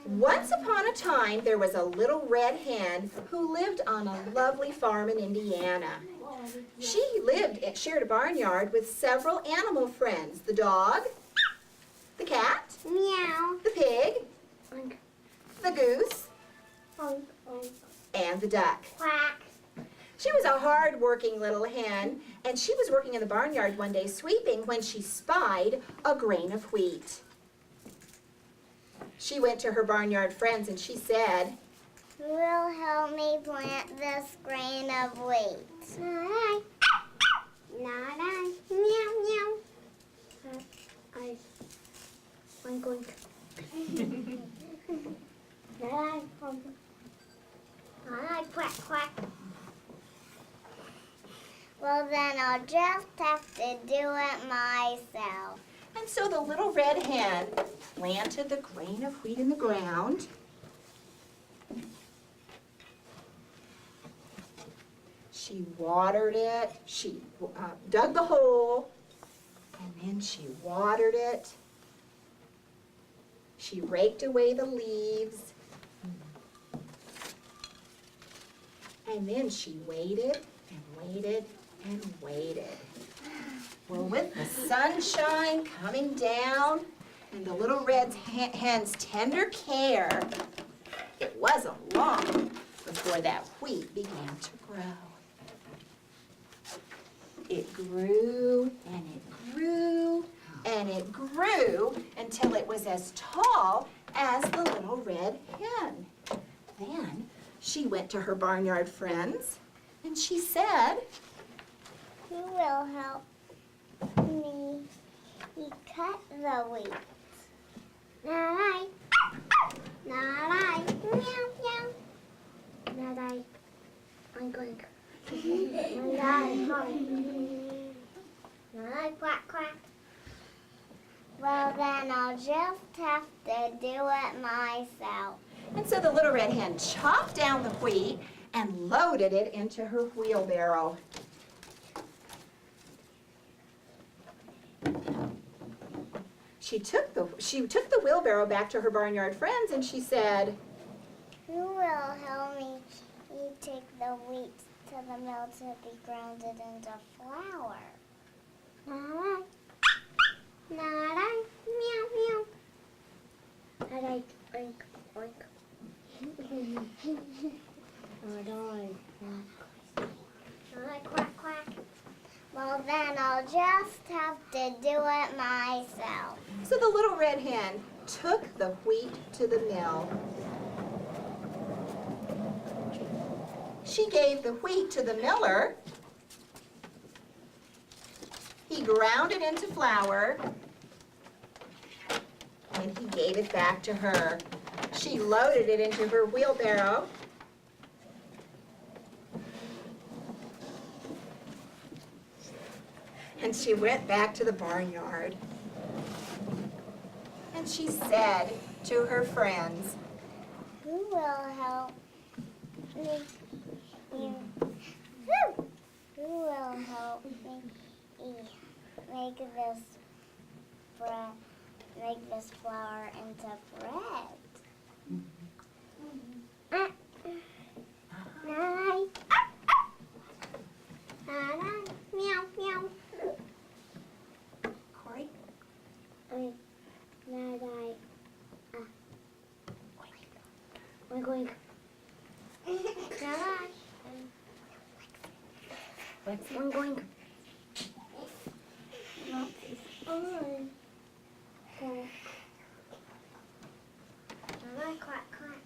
Once upon a time, there was a little red hen who lived on a lovely farm in Indiana. She shared a barnyard with several animal friends: the dog, the cat, meow, the pig, oink, the goose, oink, oink, and the duck. quack. She was a hard-working little hen, and she was working in the barnyard one day sweeping when she spied a grain of wheat. She went to her barnyard friends and she said, Who will help me plant this grain of wheat? Not I. Not I. Meow, meow. I'm going to. Not I. Not I. Quack, quack. Well, then I'll just have to do it myself. and so the little red hen planted the grain of wheat in the ground. She watered it, she dug the hole, and then she watered it. She raked away the leaves, and then she waited and waited and waited. Well, with the sunshine coming down and the little red hen's tender care, it wasn't long before that wheat began to grow. It grew and it grew and it grew until it was as tall as the little red hen. Then she went to her barnyard friends and she said, Who will help me cut the wheat? Not I. Not I. Meow, meow. Not I. I'm going. Not I. Not I. Quack, quack. Well, then I'll just have to do it myself. and so the little red hen chopped down the wheat and loaded it into her wheelbarrow. She took the wheelbarrow back to her barnyard friends and she said, Who will help me take the wheat to the mill to be grounded into flour? Not I. Not I. Meow, meow. Not I. Oink, oink. Not I. Not I. Quack, quack. Well, then I'll just have to do it myself. so the little red hen took the wheat to the mill. She gave the wheat to the miller. He ground it into flour, and he gave it back to her. She loaded it into her wheelbarrow. And she went back to the barnyard. And she said to her friends, Who will help me? Who will help me make this bread? Make this flour into bread. Nine. Nine. Meow, meow. Corey? Nine. Oink, oink. Nine. Oink, oink. Quack, quack.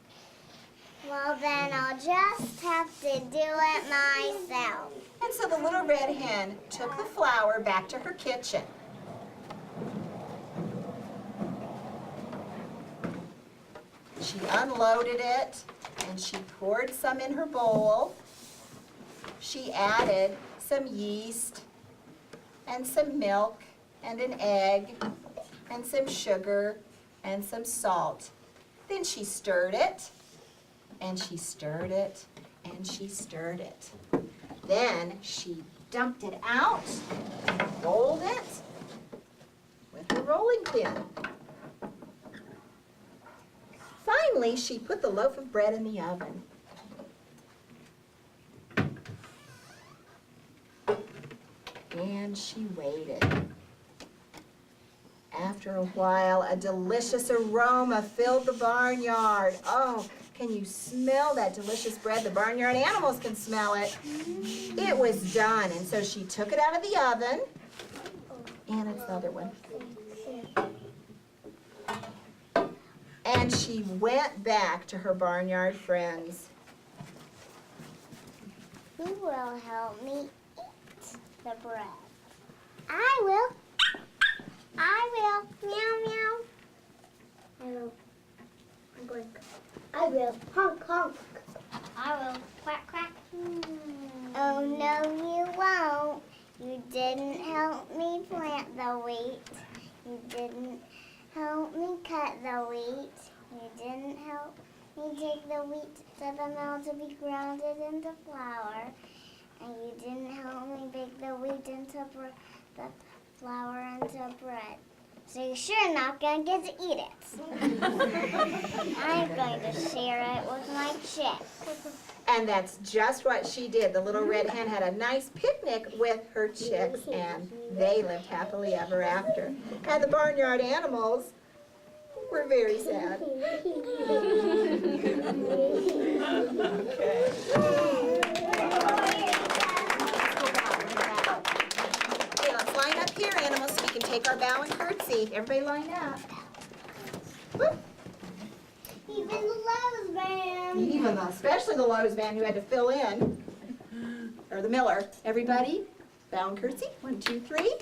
Well, then I'll just have to do it myself. And so the little red hen took the flour back to her kitchen. She unloaded it and she poured some in her bowl. She added some yeast and some milk and an egg and some sugar and some salt. Then she stirred it and she stirred it and she stirred it. Then she dumped it out and rolled it with the rolling pin. finally, she put the loaf of bread in the oven. And she waited. After a while, a delicious aroma filled the barnyard. Oh, can you smell that delicious bread? The barnyard animals can smell it. It was done, and so she took it out of the oven. And it's the other one. And she went back to her barnyard friends. Who will help me eat the bread? I will. I will. Meow, meow. I will. I'm going. I will. Honk, honk. I will. Quack, quack. Oh, no, you won't. You didn't help me plant the wheat. You didn't help me cut the wheat. You didn't help me take the wheat to the mill to be grounded into flour. And you didn't help me bake the wheat into the flour into bread. So you're sure not going to get to eat it. I'm going to share it with my chicks. And that's just what she did. The little red hen had a nice picnic with her chicks, and they lived happily ever after. And the barnyard animals were very sad. Okay, let's line up here, animals, so we can take our bow and curtsy. Everybody line up. Whoop. Even the Lowe's van. Even especially the Lowe's man who had to fill in, or the miller. Everybody, bow and curtsy. 1, 2, 3.